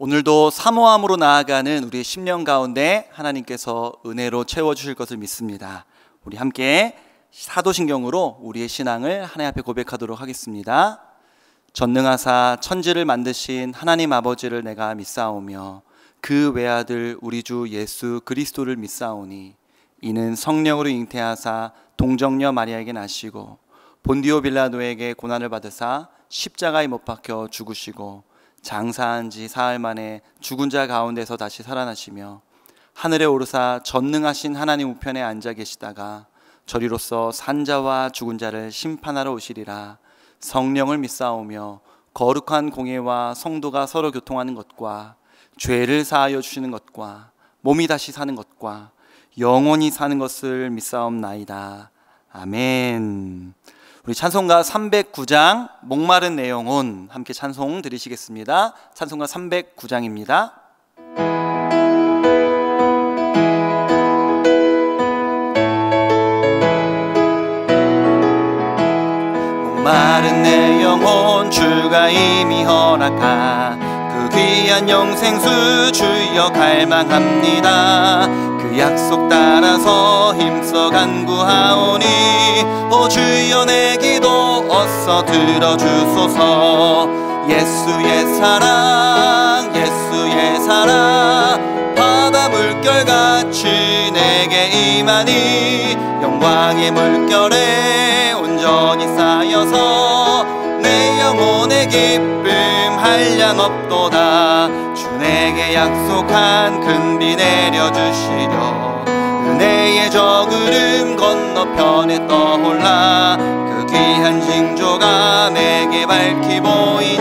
오늘도 사모함으로 나아가는 우리의 심령 가운데 하나님께서 은혜로 채워주실 것을 믿습니다. 우리 함께 사도신경으로 우리의 신앙을 하나님 앞에 고백하도록 하겠습니다. 전능하사 천지를 만드신 하나님 아버지를 내가 믿사오며 그 외아들 우리 주 예수 그리스도를 믿사오니 이는 성령으로 잉태하사 동정녀 마리아에게 나시고 본디오 빌라도에게 고난을 받으사 십자가에 못 박혀 죽으시고 장사한 지 사흘 만에 죽은 자 가운데서 다시 살아나시며 하늘에 오르사 전능하신 하나님 우편에 앉아 계시다가 저리로서 산자와 죽은 자를 심판하러 오시리라. 성령을 믿사오며 거룩한 공예와 성도가 서로 교통하는 것과 죄를 사하여 주시는 것과 몸이 다시 사는 것과 영원히 사는 것을 믿사옵나이다. 아멘. 우리 찬송가 309장 목마른 내영혼 함께 찬송 드리시겠습니다. 찬송가 309장입니다. 목마른 내 영혼 주가 이미 허락한 그 귀한 영생수 주여 갈망합니다. 그 약속 따라서 힘써 간구하오니 오 주여 내 기도 어서 들어주소서. 예수의 사랑 예수의 사랑 바다 물결같이 내게 임하니 영광의 물결에 온전히 쌓여서 내 영혼의 기쁨 한량 없도다. 주 내게 약속한 큰 비 내려주시려 은혜의 저구름 건너편에 떠올라 그 귀한 징조가 내게 밝히 보이니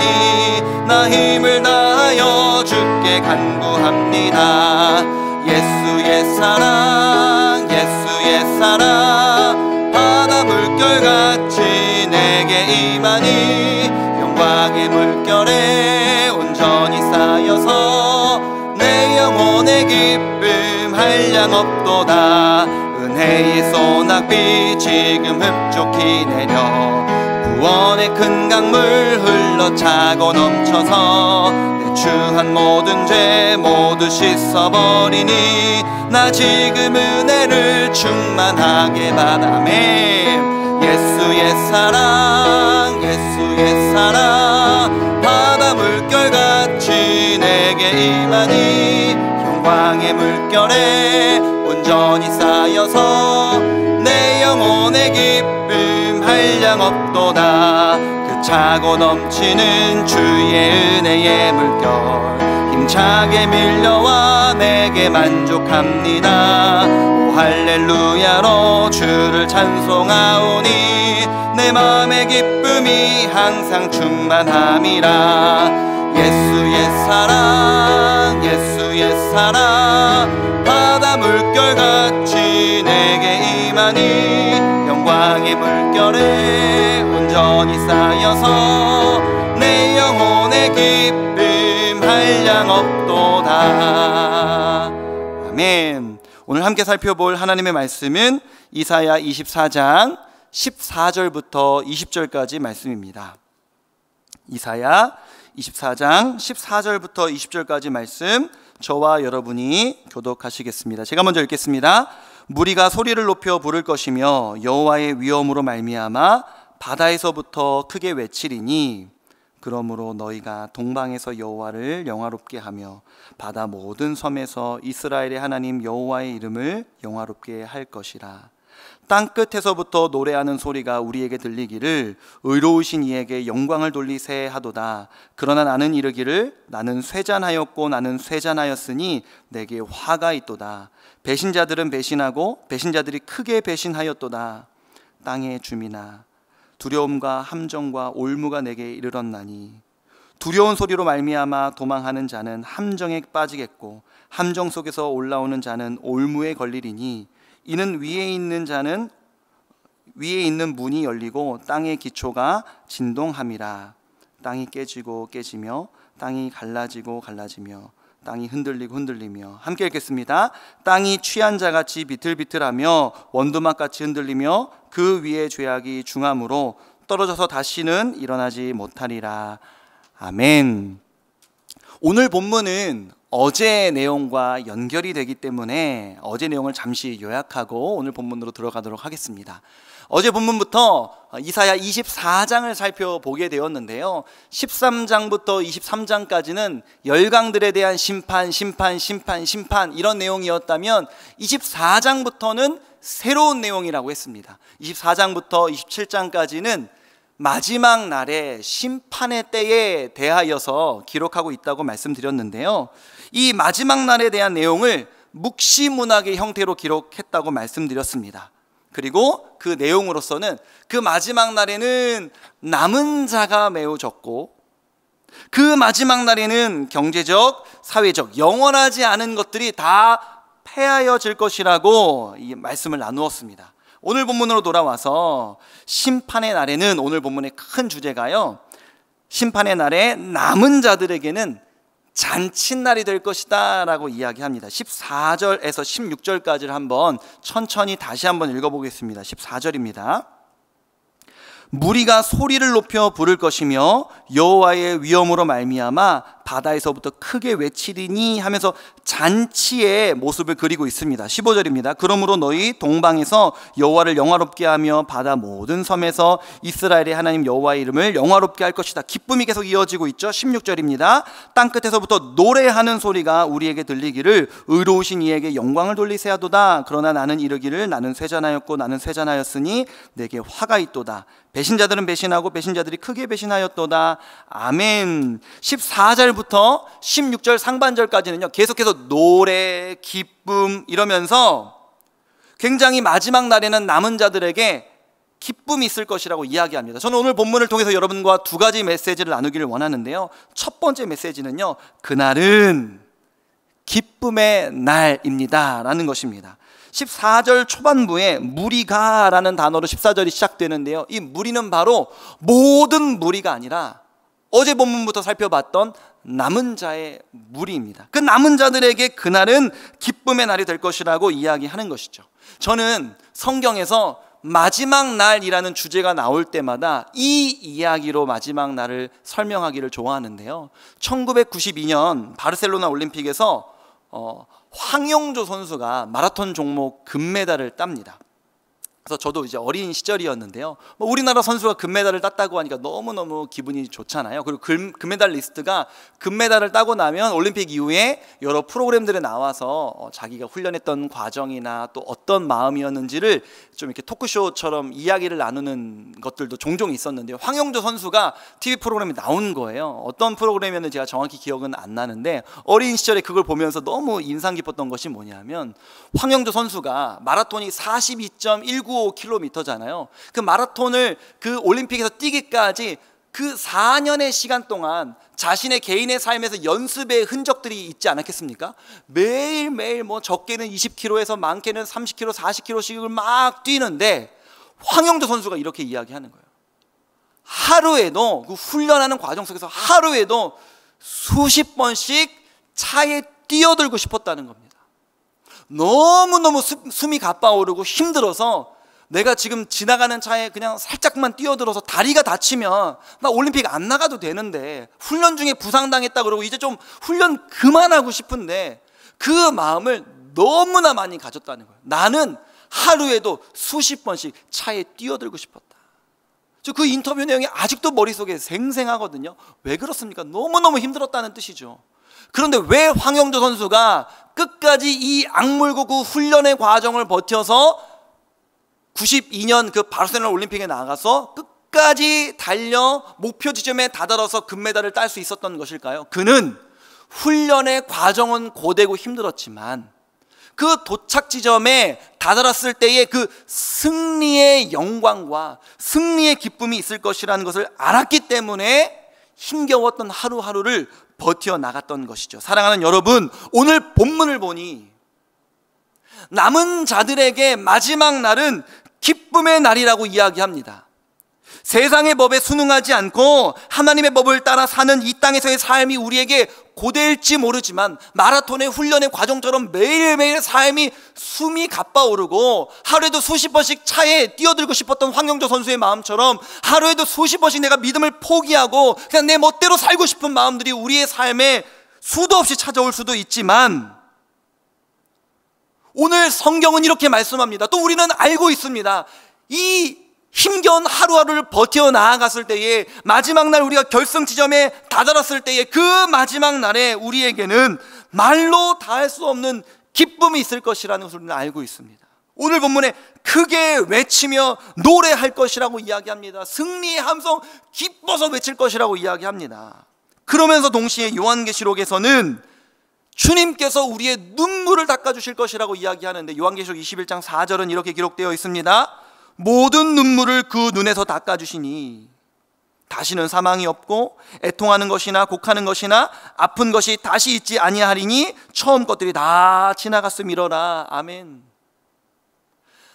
나 힘을 다하여 주께 간구합니다. 예수의 사랑 예수의 사랑 바다 물결같이 내게 임하니 영광의 물결에 온전히 쌓여서 내 영혼의 기쁨 한량 없도다. 은혜의 소낙비 지금 흡족히 내려 구원의 큰 강물 흘러차고 넘쳐서 내 추한 모든 죄 모두 씻어버리니 나 지금 은혜를 충만하게 받아매. 예수의 사랑 예수의 사랑 바다 물결같이 내게 임하니 영광의 물결에 온전히 쌓여서 내 영혼의 기쁨 한량 없도다. 그 차고 넘치는 주의 은혜의 물결 힘차게 밀려와 내게 만족합니다. 오 할렐루야로 주를 찬송하오니 내 마음의 기쁨이 항상 충만함이라. 예수의 사랑 예수의 사랑 바다 물결같이 내게 임하니 영광의 물결에 온전히 쌓여서 내 영혼의 기쁨 한량 없도다. 아멘. 오늘 함께 살펴볼 하나님의 말씀은 이사야 24장 14절부터 20절까지 말씀입니다. 이사야 24장 14절부터 20절까지 말씀 저와 여러분이 교독하시겠습니다. 제가 먼저 읽겠습니다. 무리가 소리를 높여 부를 것이며 여호와의 위엄으로 말미암아 바다에서부터 크게 외치리니 그러므로 너희가 동방에서 여호와를 영화롭게 하며 바다 모든 섬에서 이스라엘의 하나님 여호와의 이름을 영화롭게 할 것이라. 땅끝에서부터 노래하는 소리가 우리에게 들리기를 의로우신 이에게 영광을 돌리세 하도다. 그러나 나는 이르기를 나는 쇠잔하였고 나는 쇠잔하였으니 내게 화가 있도다. 배신자들은 배신하고 배신자들이 크게 배신하였도다. 땅의 주민아 두려움과 함정과 올무가 내게 이르렀나니 두려운 소리로 말미암아 도망하는 자는 함정에 빠지겠고 함정 속에서 올라오는 자는 올무에 걸리리니 이는 위에 있는 문이 열리고 땅의 기초가 진동함이라. 땅이 깨지고 깨지며 땅이 갈라지고 갈라지며 땅이 흔들리고 흔들리며. 함께 읽겠습니다. 땅이 취한 자같이 비틀비틀하며 원두막같이 흔들리며 그 위에 죄악이 중함으로 떨어져서 다시는 일어나지 못하리라. 아멘. 오늘 본문은 어제 내용과 연결이 되기 때문에 어제 내용을 잠시 요약하고 오늘 본문으로 들어가도록 하겠습니다. 어제 본문부터 이사야 24장을 살펴보게 되었는데요, 13장부터 23장까지는 열강들에 대한 심판 이런 내용이었다면 24장부터는 새로운 내용이라고 했습니다. 24장부터 27장까지는 마지막 날의 심판의 때에 대하여서 기록하고 있다고 말씀드렸는데요, 이 마지막 날에 대한 내용을 묵시문학의 형태로 기록했다고 말씀드렸습니다. 그리고 그 내용으로서는 그 마지막 날에는 남은 자가 매우 적고, 그 마지막 날에는 경제적, 사회적, 영원하지 않은 것들이 다 패하여질 것이라고 이 말씀을 나누었습니다. 오늘 본문으로 돌아와서 심판의 날에는, 오늘 본문의 큰 주제가요, 심판의 날에 남은 자들에게는 잔칫날이 될 것이다 라고 이야기합니다. 14절에서 16절까지를 한번 천천히 다시 한번 읽어보겠습니다. 14절입니다. 무리가 소리를 높여 부를 것이며 여호와의 위엄으로 말미암아 바다에서부터 크게 외치리니 하면서 잔치의 모습을 그리고 있습니다. 15절입니다. 그러므로 너희 동방에서 여호와를 영화롭게 하며 바다 모든 섬에서 이스라엘의 하나님 여호와의 이름을 영화롭게 할 것이다. 기쁨이 계속 이어지고 있죠. 16절입니다. 땅끝에서부터 노래하는 소리가 우리에게 들리기를 의로우신 이에게 영광을 돌리세하도다. 그러나 나는 이르기를 나는 쇠잔하였고 나는 쇠잔하였으니 내게 화가 있도다. 배신자들은 배신하고 배신자들이 크게 배신하였도다. 아멘. 14절부터 16절 상반절까지는요, 계속해서 노래, 기쁨 이러면서 굉장히 마지막 날에는 남은 자들에게 기쁨이 있을 것이라고 이야기합니다. 저는 오늘 본문을 통해서 여러분과 두 가지 메시지를 나누기를 원하는데요, 첫 번째 메시지는요, 그날은 기쁨의 날입니다 라는 것입니다. 14절 초반부에 무리가 라는 단어로 14절이 시작되는데요, 이 무리는 바로 모든 무리가 아니라 어제 본문부터 살펴봤던 남은 자의 무리입니다. 그 남은 자들에게 그날은 기쁨의 날이 될 것이라고 이야기하는 것이죠. 저는 성경에서 마지막 날이라는 주제가 나올 때마다 이 이야기로 마지막 날을 설명하기를 좋아하는데요, 1992년 바르셀로나 올림픽에서 황영조 선수가 마라톤 종목 금메달을 땁니다. 그래서 저도 이제 어린 시절이었는데요, 우리나라 선수가 금메달을 땄다고 하니까 너무너무 기분이 좋잖아요. 그리고 금메달 리스트가 금메달을 따고 나면 올림픽 이후에 여러 프로그램들에 나와서 자기가 훈련했던 과정이나 또 어떤 마음이었는지를 좀 이렇게 토크쇼처럼 이야기를 나누는 것들도 종종 있었는데요, 황영조 선수가 TV 프로그램에 나온 거예요. 어떤 프로그램이었는지 제가 정확히 기억은 안 나는데, 어린 시절에 그걸 보면서 너무 인상 깊었던 것이 뭐냐면, 황영조 선수가 마라톤이 42.195km잖아요. 그 마라톤을 그 올림픽에서 뛰기까지 그 4년의 시간 동안 자신의 개인의 삶에서 연습의 흔적들이 있지 않았겠습니까? 매일매일 적게는 20km에서 많게는 30km, 40km씩을 막 뛰는데, 황영조 선수가 이렇게 이야기하는 거예요. 하루에도, 그 훈련하는 과정 속에서 하루에도 수십 번씩 차에 뛰어들고 싶었다는 겁니다. 너무너무 숨이 가빠오르고 힘들어서 내가 지금 지나가는 차에 그냥 살짝만 뛰어들어서 다리가 다치면 나 올림픽 안 나가도 되는데, 훈련 중에 부상당했다 그러고 이제 좀 훈련 그만하고 싶은데, 그 마음을 너무나 많이 가졌다는 거예요. 나는 하루에도 수십 번씩 차에 뛰어들고 싶었다. 그 인터뷰 내용이 아직도 머릿속에 생생하거든요. 왜 그렇습니까? 너무너무 힘들었다는 뜻이죠. 그런데 왜 황영조 선수가 끝까지 이 악물고 훈련의 과정을 버텨서 92년 그 바르셀로나 올림픽에 나가서 끝까지 달려 목표 지점에 다다라서 금메달을 딸 수 있었던 것일까요? 그는 훈련의 과정은 고되고 힘들었지만 그 도착 지점에 다다랐을 때의 그 승리의 영광과 승리의 기쁨이 있을 것이라는 것을 알았기 때문에 힘겨웠던 하루하루를 버텨 나갔던 것이죠. 사랑하는 여러분, 오늘 본문을 보니 남은 자들에게 마지막 날은 기쁨의 날이라고 이야기합니다. 세상의 법에 순응하지 않고 하나님의 법을 따라 사는 이 땅에서의 삶이 우리에게 고될지 모르지만, 마라톤의 훈련의 과정처럼 매일매일 삶이 숨이 가빠오르고 하루에도 수십 번씩 차에 뛰어들고 싶었던 황영조 선수의 마음처럼 하루에도 수십 번씩 내가 믿음을 포기하고 그냥 내 멋대로 살고 싶은 마음들이 우리의 삶에 수도 없이 찾아올 수도 있지만 오늘 성경은 이렇게 말씀합니다. 또 우리는 알고 있습니다. 이 힘겨운 하루하루를 버텨 나아갔을 때에, 마지막 날 우리가 결승 지점에 다다랐을 때에, 그 마지막 날에 우리에게는 말로 다할 수 없는 기쁨이 있을 것이라는 것을 우리는 알고 있습니다. 오늘 본문에 크게 외치며 노래할 것이라고 이야기합니다. 승리의 함성, 기뻐서 외칠 것이라고 이야기합니다. 그러면서 동시에 요한계시록에서는 주님께서 우리의 눈물을 닦아주실 것이라고 이야기하는데, 요한계시록 21장 4절은 이렇게 기록되어 있습니다. 모든 눈물을 그 눈에서 닦아주시니 다시는 사망이 없고 애통하는 것이나 곡하는 것이나 아픈 것이 다시 있지 아니하리니 처음 것들이 다 지나갔음이로라. 아멘.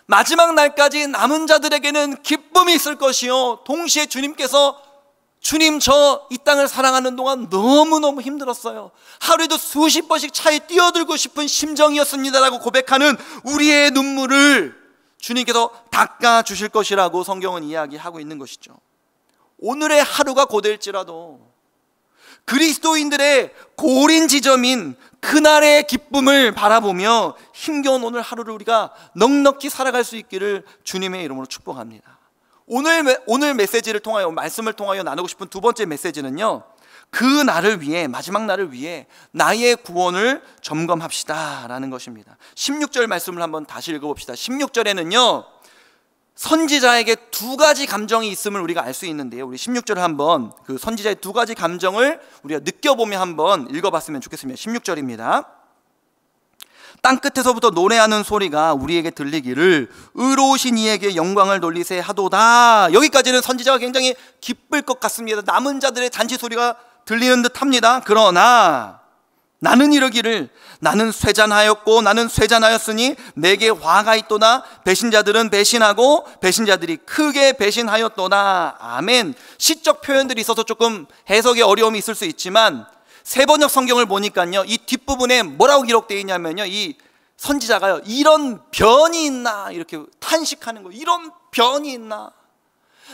마지막 날까지 남은 자들에게는 기쁨이 있을 것이요, 동시에 주님께서 주님, 저 이 땅을 사랑하는 동안 너무너무 힘들었어요. 하루에도 수십 번씩 차에 뛰어들고 싶은 심정이었습니다라고 고백하는 우리의 눈물을 주님께서 닦아주실 것이라고 성경은 이야기하고 있는 것이죠. 오늘의 하루가 고될지라도 그리스도인들의 고린 지점인 그날의 기쁨을 바라보며 힘겨운 오늘 하루를 우리가 넉넉히 살아갈 수 있기를 주님의 이름으로 축복합니다. 오늘 메시지를 통하여, 말씀을 통하여 나누고 싶은 두 번째 메시지는요, 그 날을 위해, 마지막 날을 위해 나의 구원을 점검합시다 라는 것입니다. 16절 말씀을 한번 다시 읽어봅시다. 16절에는요 선지자에게 두 가지 감정이 있음을 우리가 알 수 있는데요, 우리 16절을 한번 그 선지자의 두 가지 감정을 우리가 느껴보며 한번 읽어봤으면 좋겠습니다. 16절입니다. 땅끝에서부터 노래하는 소리가 우리에게 들리기를 의로우신 이에게 영광을 돌리세 하도다. 여기까지는 선지자가 굉장히 기쁠 것 같습니다. 남은 자들의 잔치 소리가 들리는 듯 합니다. 그러나 나는 이러기를, 나는 쇠잔하였고 나는 쇠잔하였으니 내게 화가 있도다. 배신자들은 배신하고 배신자들이 크게 배신하였도다. 아멘. 시적 표현들이 있어서 조금 해석에 어려움이 있을 수 있지만 세번역 성경을 보니까요, 이 뒷부분에 뭐라고 기록되어 있냐면요, 이 선지자가요, 이런 변이 있나 이렇게 탄식하는 거예요. 이런 변이 있나.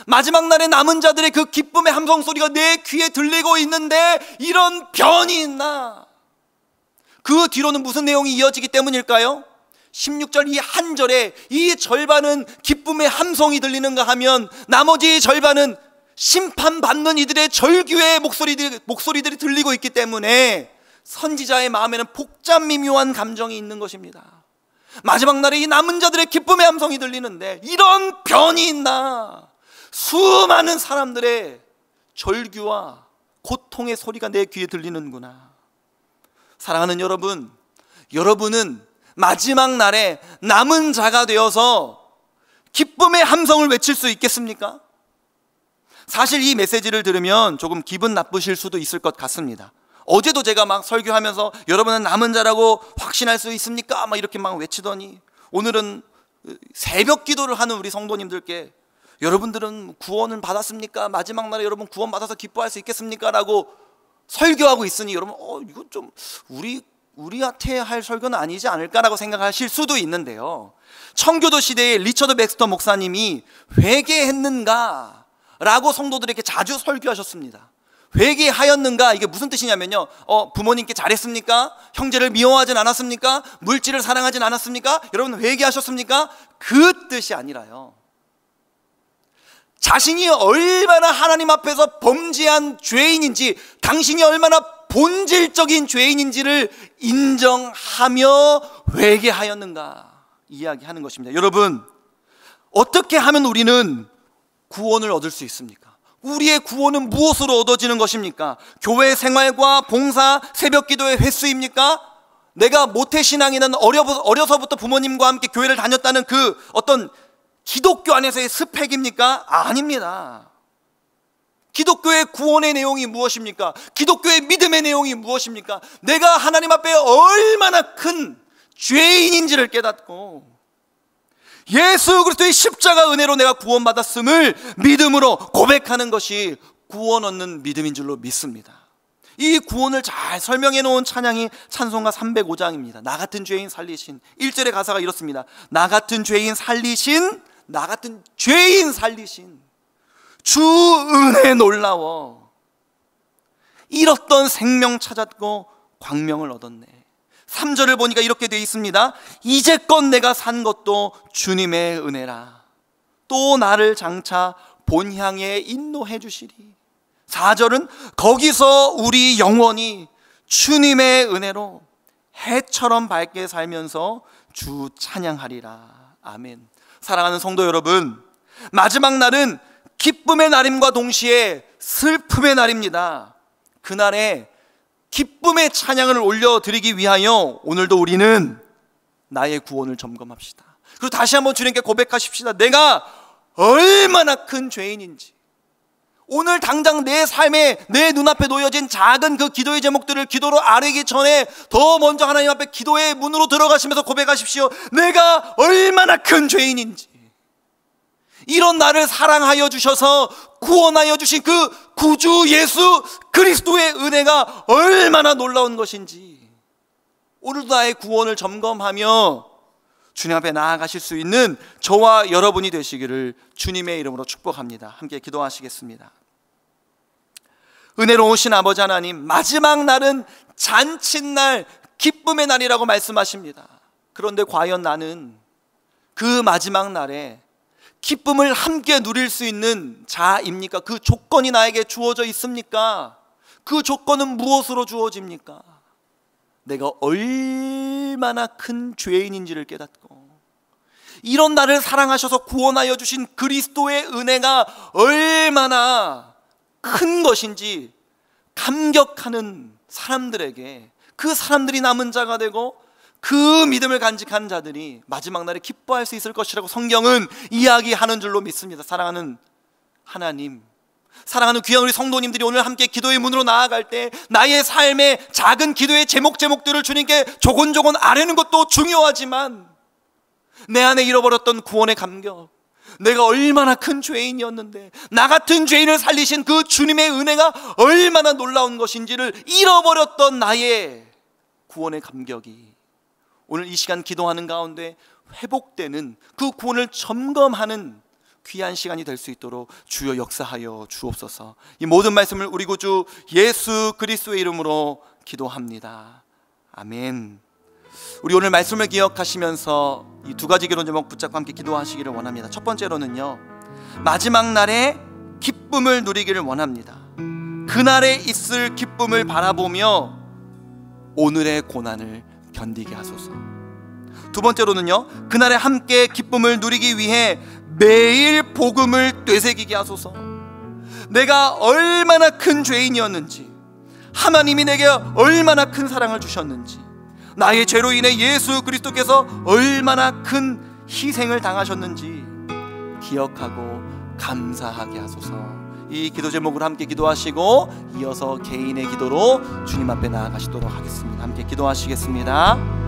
마지막 날에 남은 자들의 그 기쁨의 함성 소리가 내 귀에 들리고 있는데 이런 변이 있나. 그 뒤로는 무슨 내용이 이어지기 때문일까요? 16절 이 한 절에 이 절반은 기쁨의 함성이 들리는가 하면 나머지 절반은 심판받는 이들의 절규의 목소리들이 들리고 있기 때문에 선지자의 마음에는 복잡 미묘한 감정이 있는 것입니다. 마지막 날에 이 남은 자들의 기쁨의 함성이 들리는데 이런 변이 있나. 수많은 사람들의 절규와 고통의 소리가 내 귀에 들리는구나. 사랑하는 여러분, 여러분은 마지막 날에 남은 자가 되어서 기쁨의 함성을 외칠 수 있겠습니까? 사실 이 메시지를 들으면 조금 기분 나쁘실 수도 있을 것 같습니다. 어제도 제가 막 설교하면서 여러분은 남은 자라고 확신할 수 있습니까? 막 이렇게 막 외치더니 오늘은 새벽 기도를 하는 우리 성도님들께 여러분들은 구원을 받았습니까? 마지막 날에 여러분 구원 받아서 기뻐할 수 있겠습니까? 라고 설교하고 있으니 여러분 이거 좀 우리한테 할 설교는 아니지 않을까라고 생각하실 수도 있는데요, 청교도 시대에 리처드 백스터 목사님이 회개했는가 라고 성도들에게 자주 설교하셨습니다. 회개하였는가, 이게 무슨 뜻이냐면요, 부모님께 잘했습니까? 형제를 미워하진 않았습니까? 물질을 사랑하진 않았습니까? 여러분 회개하셨습니까? 그 뜻이 아니라요, 자신이 얼마나 하나님 앞에서 범죄한 죄인인지, 당신이 얼마나 본질적인 죄인인지를 인정하며 회개하였는가 이야기하는 것입니다. 여러분, 어떻게 하면 우리는 구원을 얻을 수 있습니까? 우리의 구원은 무엇으로 얻어지는 것입니까? 교회 생활과 봉사, 새벽 기도의 횟수입니까? 내가 모태신앙에는 어려서부터 부모님과 함께 교회를 다녔다는 그 어떤 기독교 안에서의 스펙입니까? 아닙니다. 기독교의 구원의 내용이 무엇입니까? 기독교의 믿음의 내용이 무엇입니까? 내가 하나님 앞에 얼마나 큰 죄인인지를 깨닫고 예수 그리스도의 십자가 은혜로 내가 구원받았음을 믿음으로 고백하는 것이 구원 얻는 믿음인 줄로 믿습니다. 이 구원을 잘 설명해 놓은 찬양이 찬송가 305장입니다. 나 같은 죄인 살리신. 1절의 가사가 이렇습니다. 나 같은 죄인 살리신, 나 같은 죄인 살리신 주 은혜 놀라워. 잃었던 생명 찾았고 광명을 얻었네. 3절을 보니까 이렇게 되어 있습니다. 이제껏 내가 산 것도 주님의 은혜라. 또 나를 장차 본향에 인도해 주시리. 4절은 거기서 우리 영원히 주님의 은혜로 해처럼 밝게 살면서 주 찬양하리라. 아멘. 사랑하는 성도 여러분, 마지막 날은 기쁨의 날임과 동시에 슬픔의 날입니다. 그날에 기쁨의 찬양을 올려드리기 위하여 오늘도 우리는 나의 구원을 점검합시다. 그리고 다시 한번 주님께 고백하십시다. 내가 얼마나 큰 죄인인지, 오늘 당장 내 삶에 내 눈앞에 놓여진 작은 그 기도의 제목들을 기도로 아뢰기 전에 더 먼저 하나님 앞에 기도의 문으로 들어가시면서 고백하십시오. 내가 얼마나 큰 죄인인지, 이런 나를 사랑하여 주셔서 구원하여 주신 그 구주 예수 그리스도의 은혜가 얼마나 놀라운 것인지 오늘도 나의 구원을 점검하며 주님 앞에 나아가실 수 있는 저와 여러분이 되시기를 주님의 이름으로 축복합니다. 함께 기도하시겠습니다. 은혜로우신 아버지 하나님, 마지막 날은 잔칫날, 기쁨의 날이라고 말씀하십니다. 그런데 과연 나는 그 마지막 날에 기쁨을 함께 누릴 수 있는 자입니까? 그 조건이 나에게 주어져 있습니까? 그 조건은 무엇으로 주어집니까? 내가 얼마나 큰 죄인인지를 깨닫고 이런 나를 사랑하셔서 구원하여 주신 그리스도의 은혜가 얼마나 큰 것인지 감격하는 사람들에게, 그 사람들이 남은 자가 되고 그 믿음을 간직한 자들이 마지막 날에 기뻐할 수 있을 것이라고 성경은 이야기하는 줄로 믿습니다. 사랑하는 하나님, 사랑하는 귀한 우리 성도님들이 오늘 함께 기도의 문으로 나아갈 때 나의 삶의 작은 기도의 제목들을 주님께 조곤조곤 아뢰는 것도 중요하지만 내 안에 잃어버렸던 구원의 감격, 내가 얼마나 큰 죄인이었는데 나 같은 죄인을 살리신 그 주님의 은혜가 얼마나 놀라운 것인지를 잃어버렸던 나의 구원의 감격이 오늘 이 시간 기도하는 가운데 회복되는, 그 구원을 점검하는 귀한 시간이 될 수 있도록 주여 역사하여 주옵소서. 이 모든 말씀을 우리 구주 예수 그리스도의 이름으로 기도합니다. 아멘. 우리 오늘 말씀을 기억하시면서 이 두 가지 기도 제목 붙잡고 함께 기도하시기를 원합니다. 첫 번째로는요, 마지막 날에 기쁨을 누리기를 원합니다. 그날에 있을 기쁨을 바라보며 오늘의 고난을 견디게 하소서. 두 번째로는요, 그날에 함께 기쁨을 누리기 위해 매일 복음을 되새기게 하소서. 내가 얼마나 큰 죄인이었는지, 하나님이 내게 얼마나 큰 사랑을 주셨는지, 나의 죄로 인해 예수 그리스도께서 얼마나 큰 희생을 당하셨는지 기억하고 감사하게 하소서. 이 기도 제목으로 함께 기도하시고 이어서 개인의 기도로 주님 앞에 나아가시도록 하겠습니다. 함께 기도하시겠습니다.